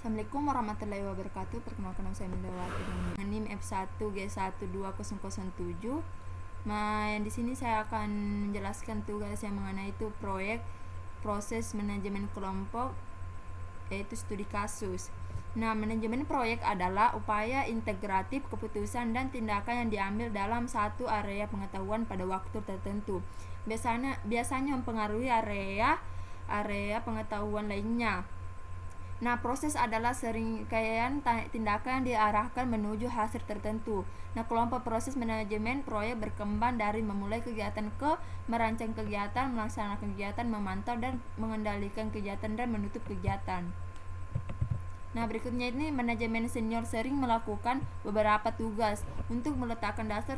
Assalamualaikum warahmatullahi wabarakatuh. Perkenalkan nama saya Mindawati dengan NIM F1G12007. Di sini saya akan menjelaskan tugas yang mengenai itu proyek proses manajemen kelompok, yaitu studi kasus. Manajemen proyek adalah upaya integratif keputusan dan tindakan yang diambil dalam satu area pengetahuan pada waktu tertentu. Biasanya mempengaruhi area pengetahuan lainnya. Proses adalah serangkaian tindakan yang diarahkan menuju hasil tertentu. Kelompok proses manajemen proyek berkembang dari memulai kegiatan ke merancang kegiatan, melaksanakan kegiatan, memantau dan mengendalikan kegiatan dan menutup kegiatan. Berikutnya ini manajemen senior sering melakukan beberapa tugas untuk meletakkan dasar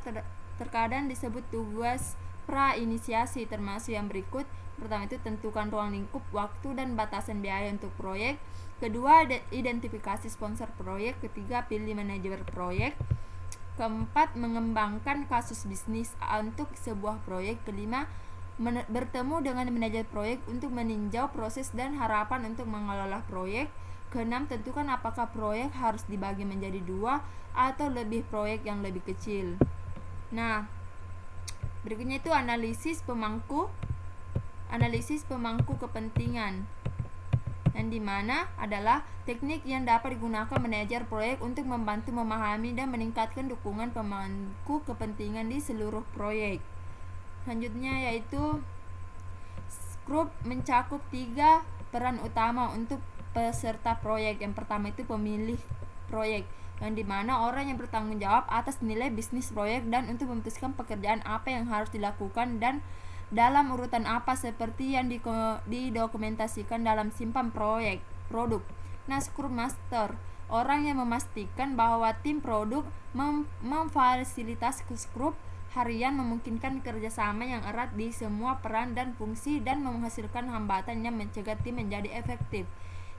terkadang disebut tugas pra-inisiasi, termasuk yang berikut. Pertama itu tentukan ruang lingkup, waktu dan batasan biaya untuk proyek. Kedua, identifikasi sponsor proyek. Ketiga, pilih manajer proyek. Keempat, mengembangkan kasus bisnis untuk sebuah proyek. Kelima, bertemu dengan manajer proyek untuk meninjau proses dan harapan untuk mengelola proyek. Keenam, tentukan apakah proyek harus dibagi menjadi 2 atau lebih proyek yang lebih kecil. Berikutnya itu analisis pemangku kepentingan, yang dimana adalah teknik yang dapat digunakan manajer proyek untuk membantu memahami dan meningkatkan dukungan pemangku kepentingan di seluruh proyek. Selanjutnya yaitu Scrub mencakup 3 peran utama untuk peserta proyek. Yang pertama itu pemilih proyek, yang dimana orang yang bertanggung jawab atas nilai bisnis proyek dan untuk memutuskan pekerjaan apa yang harus dilakukan dan dalam urutan apa seperti yang didokumentasikan dalam simpan produk. Scrum Master, orang yang memastikan bahwa tim produk memfasilitasi Scrum harian, memungkinkan kerjasama yang erat di semua peran dan fungsi dan menghasilkan hambatan yang mencegah tim menjadi efektif.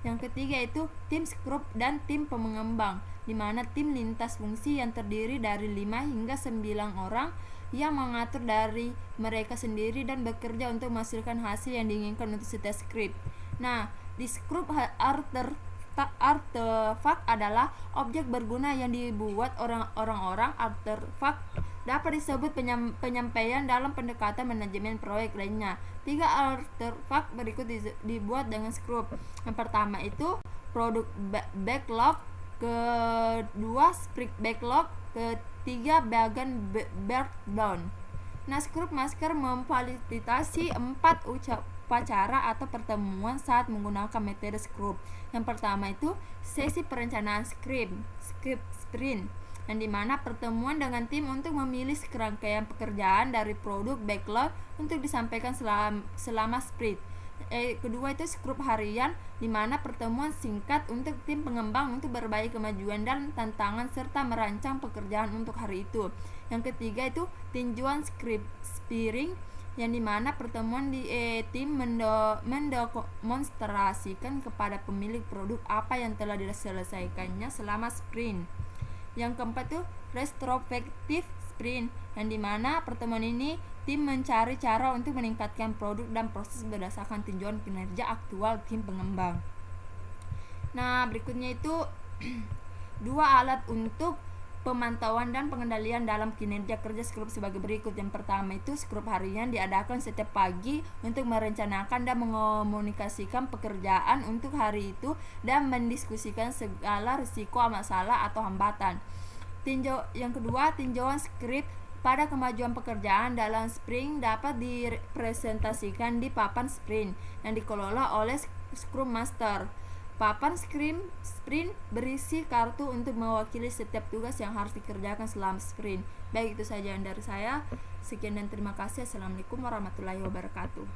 Yang ketiga itu tim Scrum dan tim pengembang, di mana tim lintas fungsi yang terdiri dari 5 hingga 9 orang yang mengatur dari mereka sendiri dan bekerja untuk menghasilkan hasil yang diinginkan untuk setiap script. Di Scrum artefak adalah objek berguna yang dibuat orang-orang. Artefak dapat disebut penyampaian dalam pendekatan manajemen proyek lainnya. 3 artefak berikut dibuat dengan Scrum. Yang pertama itu produk backlog, kedua sprint backlog, ketiga bagian breakdown. Scrum Master memfasilitasi 4 upacara atau pertemuan saat menggunakan metode Scrum. Yang pertama itu sesi perencanaan sprint, yang dimana pertemuan dengan tim untuk memilih serangkaian pekerjaan dari produk backlog untuk disampaikan selama sprint. Kedua itu Scrum harian, di mana pertemuan singkat untuk tim pengembang untuk berbagi kemajuan dan tantangan serta merancang pekerjaan untuk hari itu. Yang ketiga itu tinjauan scripting, yang dimana pertemuan di tim mendemonstrasikan kepada pemilik produk apa yang telah diselesaikannya selama sprint. Yang keempat itu retrospective sprint, yang dimana pertemuan ini tim mencari cara untuk meningkatkan produk dan proses berdasarkan tinjauan kinerja aktual tim pengembang. Berikutnya itu 2 alat untuk pemantauan dan pengendalian dalam kinerja kerja Scrum sebagai berikut. Yang pertama itu Scrum harian diadakan setiap pagi untuk merencanakan dan mengomunikasikan pekerjaan untuk hari itu dan mendiskusikan segala risiko, masalah atau hambatan. Yang kedua, tinjauan script pada kemajuan pekerjaan dalam sprint dapat dipresentasikan di papan sprint yang dikelola oleh Scrum Master. Papan sprint berisi kartu untuk mewakili setiap tugas yang harus dikerjakan selama sprint. Baik, itu saja dari saya. Sekian dan terima kasih. Assalamualaikum warahmatullahi wabarakatuh.